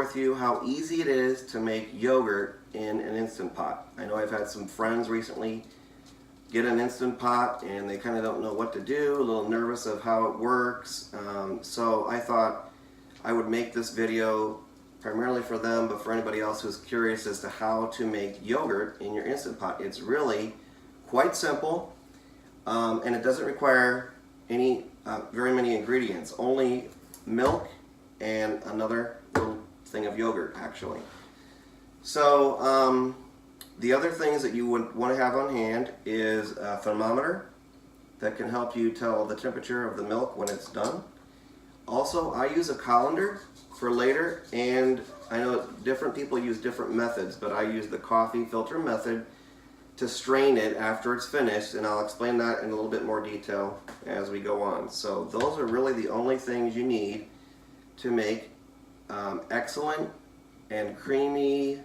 with you how easy it is to make yogurt in an Instant Pot. I know I've had some friends recently get an Instant Pot and they kind of don't know what to do, a little nervous of how it works. So I thought I would make this video primarily for them, but for anybody else who's curious as to how to make yogurt in your Instant Pot. It's really quite simple, and it doesn't require any very many ingredients, only milk and another little thing of yogurt actually. So the other things that you would want to have on hand is a thermometer that can help you tell the temperature of the milk when it's done. Also, I use a colander for later, and I know different people use different methods, but I use the coffee filter method to strain it after it's finished, and I'll explain that in a little bit more detail as we go on. So those are really the only things you need to make excellent and creamy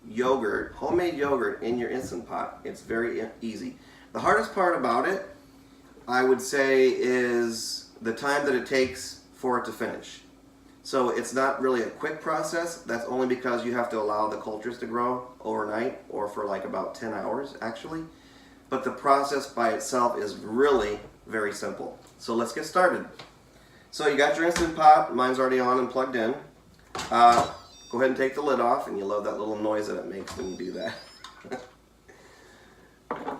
yogurt, homemade yogurt in your Instant Pot. It's very easy. The hardest part about it, I would say, is the time that it takes for it to finish. So it's not really a quick process. That's only because you have to allow the cultures to grow overnight, or for like about 10 hours actually. But the process by itself is really very simple. So let's get started. So you got your Instant Pot. Mine's already on and plugged in. Go ahead and take the lid off, and you love that little noise that it makes when you do that.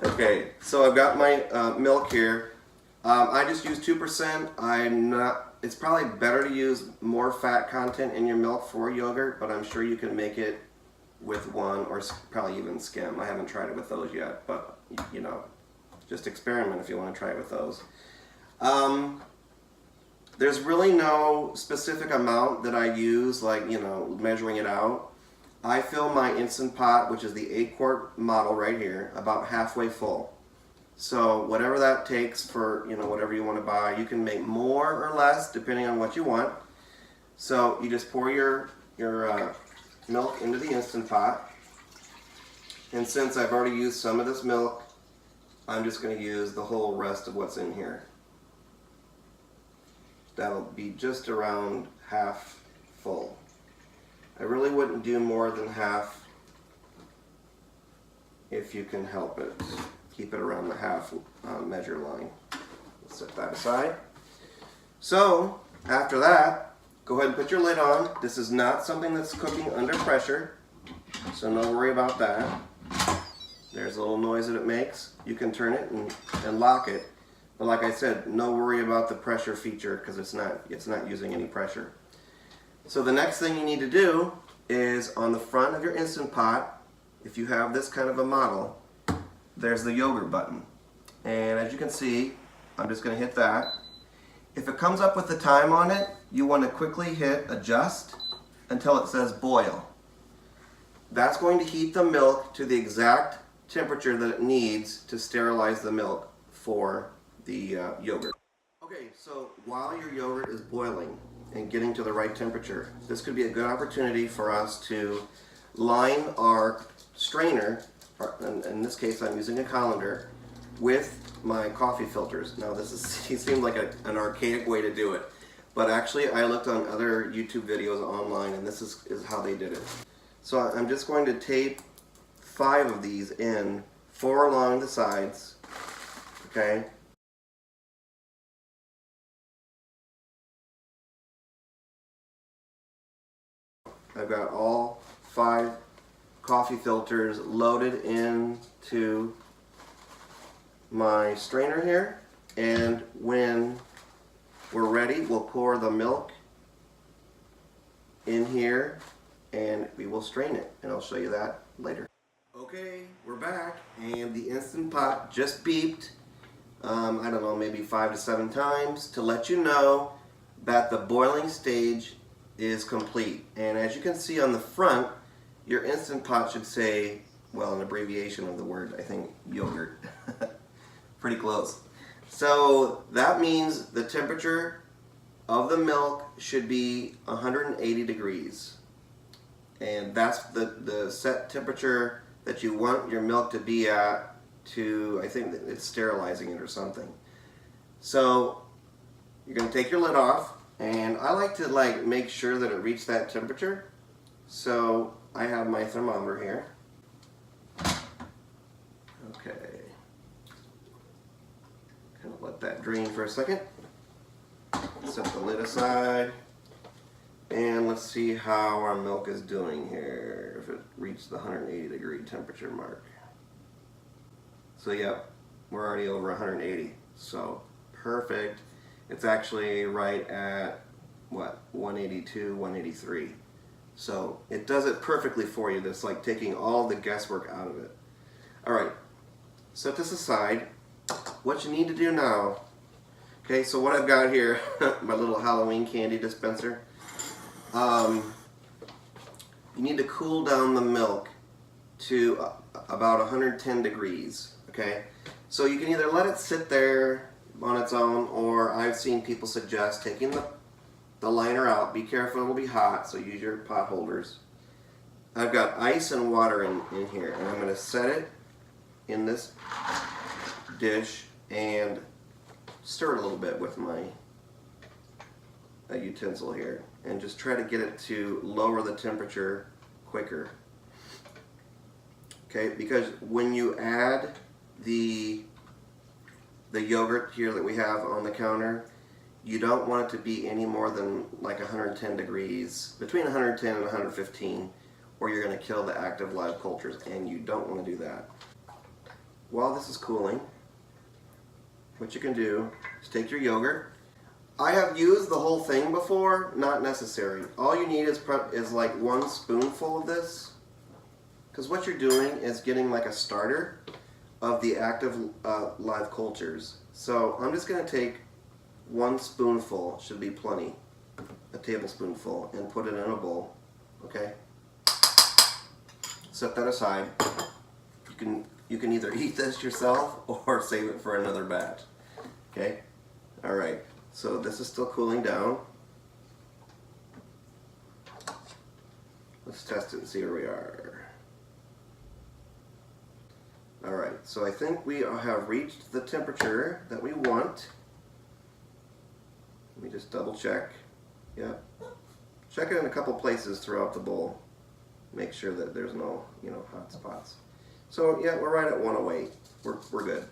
Okay, so I've got my milk here. I just use 2%. It's probably better to use more fat content in your milk for yogurt, but I'm sure you can make it with 1 or probably even skim. I haven't tried it with those yet, but you know, just experiment if you want to try it with those. There's really no specific amount that I use, like, you know, measuring it out. I fill my Instant Pot, which is the 8-quart model right here, about halfway full. So whatever that takes for, you know, whatever you want to buy, you can make more or less depending on what you want. So you just pour your milk into the Instant Pot. And since I've already used some of this milk, I'm just going to use the whole rest of what's in here. That'll be just around half full. I really wouldn't do more than half if you can help it. Keep it around the half measure line. Let's set that aside. So after that, go ahead and put your lid on. This is not something that's cooking under pressure, so no worry about that. There's a little noise that it makes. You can turn it and lock it. But like I said, no worry about the pressure feature because it's not using any pressure. So the next thing you need to do is on the front of your Instant Pot, if you have this kind of a model, there's the yogurt button. And as you can see, I'm just going to hit that. If it comes up with the time on it, you want to quickly hit adjust until it says boil. That's going to heat the milk to the exact temperature that it needs to sterilize the milk for the yogurt. Okay, so while your yogurt is boiling and getting to the right temperature, this could be a good opportunity for us to line our strainer, in this case I'm using a colander, with my coffee filters. Now this seemed like an archaic way to do it, but actually I looked on other YouTube videos online, and this is how they did it. So I'm just going to tape 5 of these in, 4 along the sides, okay? I've got all 5 coffee filters loaded into my strainer here, and when we're ready, we'll pour the milk in here and we will strain it, and I'll show you that later. Okay, we're back, and the Instant Pot just beeped, I don't know, maybe 5 to 7 times to let you know that the boiling stage is complete. And as you can see on the front, your Instant Pot should say, well, an abbreviation of the word, I think, yogurt. Pretty close. So that means the temperature of the milk should be 180 degrees. And that's the set temperature that you want your milk to be at to, I think it's sterilizing it or something. So you're going to take your lid off, and I like to make sure that it reached that temperature. So I have my thermometer here. Okay. Kind of let that drain for a second. Set the lid aside. And let's see how our milk is doing here, if it reached the 180-degree temperature mark. So yep, we're already over 180, so perfect. It's actually right at, what, 182, 183. So it does it perfectly for you. That's like taking all the guesswork out of it. All right, set this aside. What you need to do now, okay, so what I've got here, my little Halloween candy dispenser. You need to cool down the milk to about 110 degrees, okay? So you can either let it sit there on its own, or I've seen people suggest taking the liner out. Be careful, it will be hot, so use your pot holders. I've got ice and water in here, and I'm going to set it in this dish and stir it a little bit with my utensil here, and just try to get it to lower the temperature quicker. Okay, because when you add the yogurt here that we have on the counter, you don't want it to be any more than like 110 degrees, between 110 and 115, or you're going to kill the active live cultures, and you don't want to do that. While this is cooling, what you can do is take your yogurt. I have used the whole thing before, not necessary. All you need is like 1 spoonful of this, because what you're doing is getting like a starter of the active live cultures. So I'm just going to take 1 spoonful, should be plenty, a tablespoonful, and put it in a bowl. Okay? Set that aside. You can either eat this yourself or save it for another batch. Okay? All right. So this is still cooling down. Let's test it and see where we are. Alright, so I think we have reached the temperature that we want. Let me just double check. Yep. Check it in a couple places throughout the bowl. Make sure that there's no, hot spots. So yeah, we're right at 108. We're good.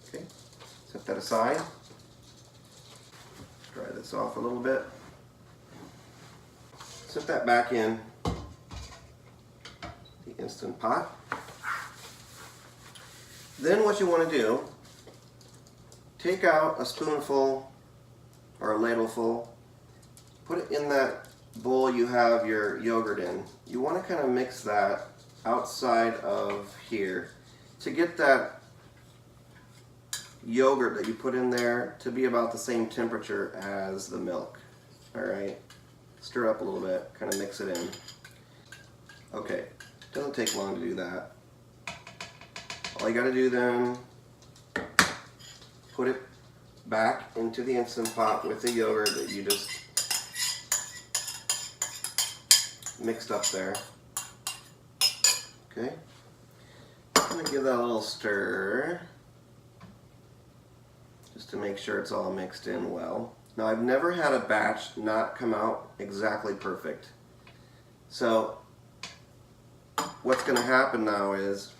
Okay, set that aside. Dry this off a little bit. Set that back in the Instant Pot. Then what you want to do, take out a spoonful or a ladleful, put it in that bowl you have your yogurt in. You want to kind of mix that outside of here to get that yogurt that you put in there to be about the same temperature as the milk. Alright, stir up a little bit, kind of mix it in. Okay, doesn't take long to do that. All you got to do then, put it back into the Instant Pot with the yogurt that you just mixed up there. Okay, I'm going to give that a little stir just to make sure it's all mixed in well. Now I've never had a batch not come out exactly perfect. So what's going to happen now is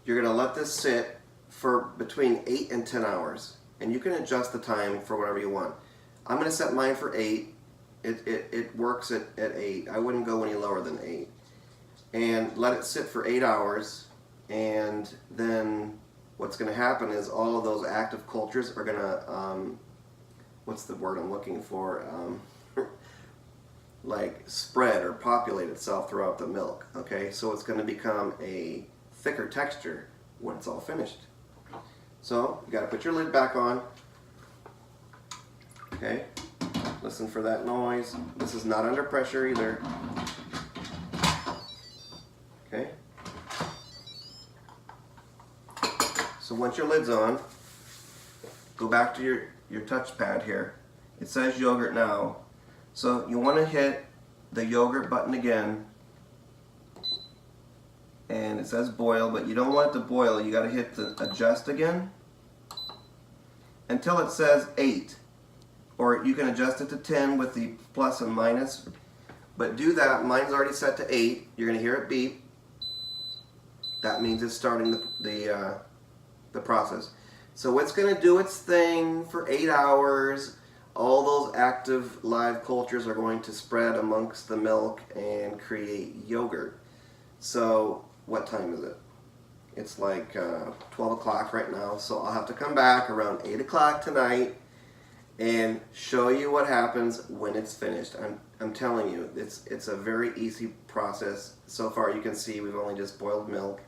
you're going to let this sit for between 8 and 10 hours. And you can adjust the time for whatever you want. I'm going to set mine for 8. It works at 8. I wouldn't go any lower than 8. And let it sit for 8 hours. And then what's going to happen is all of those active cultures are going to, what's the word I'm looking for? Like spread or populate itself throughout the milk. Okay, so it's going to become a thicker texture when it's all finished. So you got to put your lid back on. Okay, listen for that noise. This is not under pressure either. Okay. So once your lid's on, go back to your touchpad here. It says yogurt now. So you want to hit the yogurt button again. And it says boil, but you don't want it to boil. You got to hit the adjust again until it says 8. Or you can adjust it to 10 with the plus and minus. But do that. Mine's already set to 8. You're going to hear it beep. That means it's starting the process. So it's going to do its thing for 8 hours. All those active live cultures are going to spread amongst the milk and create yogurt. So what time is it? It's like 12 o'clock right now. So I'll have to come back around 8 o'clock tonight and show you what happens when it's finished. I'm telling you, it's a very easy process. So far you can see we've only just boiled milk,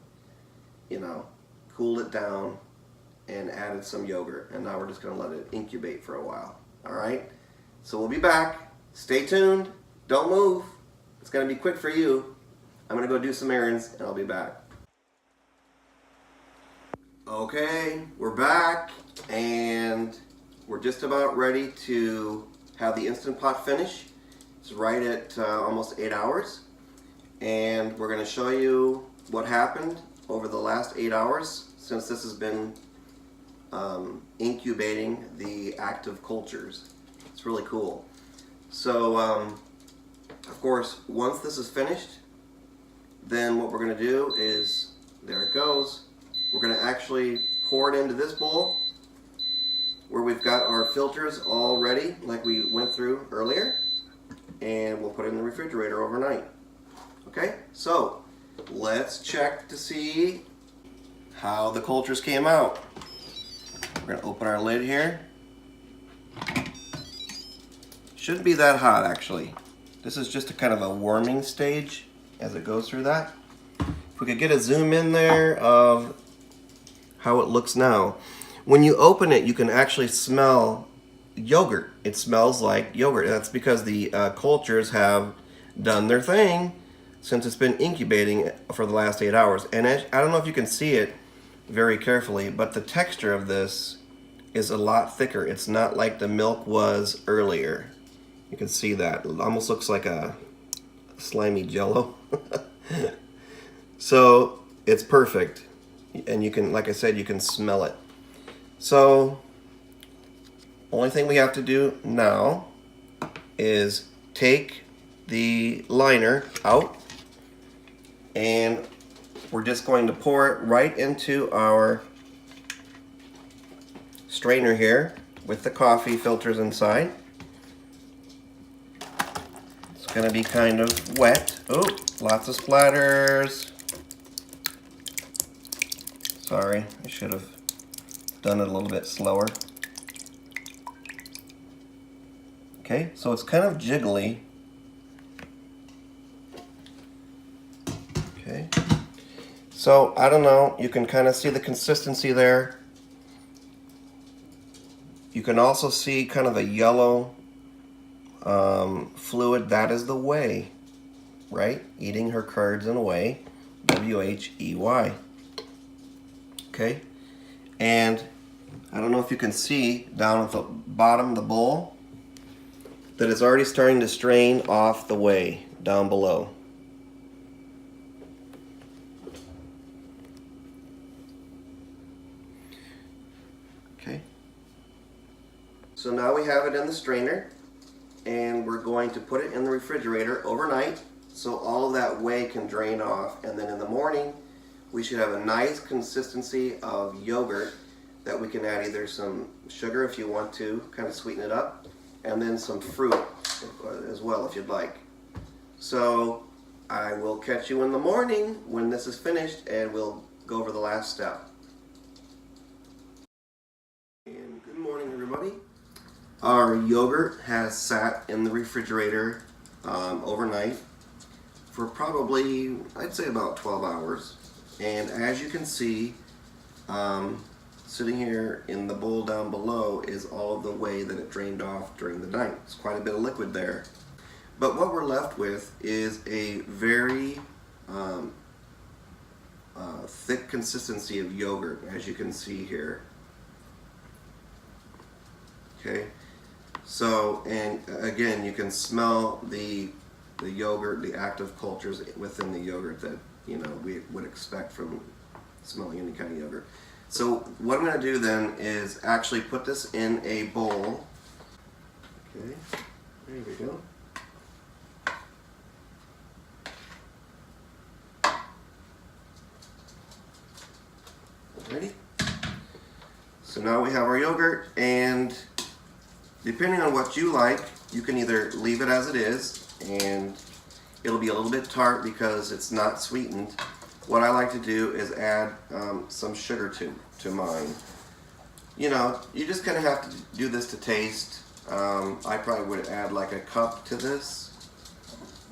you know, cooled it down, and added some yogurt. And now we're just going to let it incubate for a while. All right? So we'll be back. Stay tuned. Don't move. It's going to be quick for you. I'm going to go do some errands, and I'll be back. Okay, we're back, and we're just about ready to have the Instant Pot finish. It's right at almost 8 hours, and we're going to show you what happened over the last 8 hours since this has been incubating the active cultures. It's really cool. So, of course, once this is finished, then what we're going to do is, there it goes, we're going to actually pour it into this bowl where we've got our filters all ready like we went through earlier, and we'll put it in the refrigerator overnight. Okay, so let's check to see how the cultures came out. We're going to open our lid here. Shouldn't be that hot actually. This is just a kind of a warming stage as it goes through that. If we could get a zoom in there of how it looks now. When you open it, you can actually smell yogurt. It smells like yogurt. That's because the cultures have done their thing since it's been incubating for the last 8 hours. And I don't know if you can see it very carefully, but the texture of this is a lot thicker. It's not like the milk was earlier. You can see that. It almost looks like a slimy jello. So it's perfect. And you can, like I said, you can smell it. So only thing we have to do now is take the liner out, and we're just going to pour it right into our strainer here with the coffee filters inside. It's going to be kind of wet. Oh, lots of splatters. Sorry, I should have done it a little bit slower. Okay, so it's kind of jiggly. Okay, so I don't know, you can kind of see the consistency there. You can also see kind of a yellow fluid. That is the whey, right? Eating her curds in a whey, W-H-E-Y. Okay, and I don't know if you can see down at the bottom of the bowl that it's already starting to strain off the whey down below. Okay, so now we have it in the strainer, and we're going to put it in the refrigerator overnight so all of that whey can drain off, and then in the morning we should have a nice consistency of yogurt that we can add either some sugar if you want to kind of sweeten it up, and then some fruit as well if you'd like. So I will catch you in the morning when this is finished, and we'll go over the last step. And good morning, everybody. Our yogurt has sat in the refrigerator overnight for probably, I'd say, about 12 hours. And as you can see, sitting here in the bowl down below is all the whey that it drained off during the night. It's quite a bit of liquid there. But what we're left with is a very thick consistency of yogurt, as you can see here. Okay, so, and again, you can smell the yogurt, the active cultures within the yogurt that, you know, we would expect from smelling any kind of yogurt. So what I'm going to do then is actually put this in a bowl. Okay, there we go. So now we have our yogurt, and depending on what you like, you can either leave it as it is, and it'll be a little bit tart because it's not sweetened. What I like to do is add some sugar to mine. You know, you just kind of have to do this to taste. I probably would add like a cup to this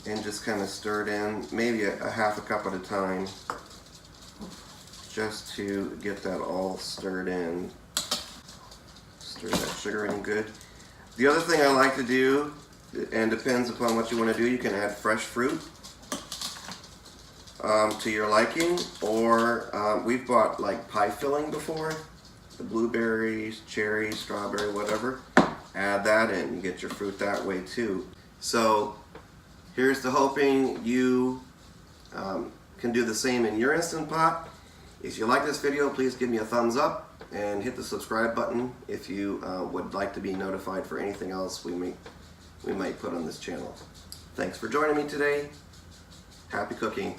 and just kind of stir it in, maybe a half a cup at a time, just to get that all stirred in. Stir that sugar in good. The other thing I like to do, and depends upon what you want to do, you can add fresh fruit to your liking, or we've bought like pie filling before, the blueberries, cherries, strawberry, whatever. Add that in, you get your fruit that way too. So here's to hoping you can do the same in your Instant Pot. If you like this video, please give me a thumbs up and hit the subscribe button if you would like to be notified for anything else we might put on this channel. Thanks for joining me today. Happy cooking.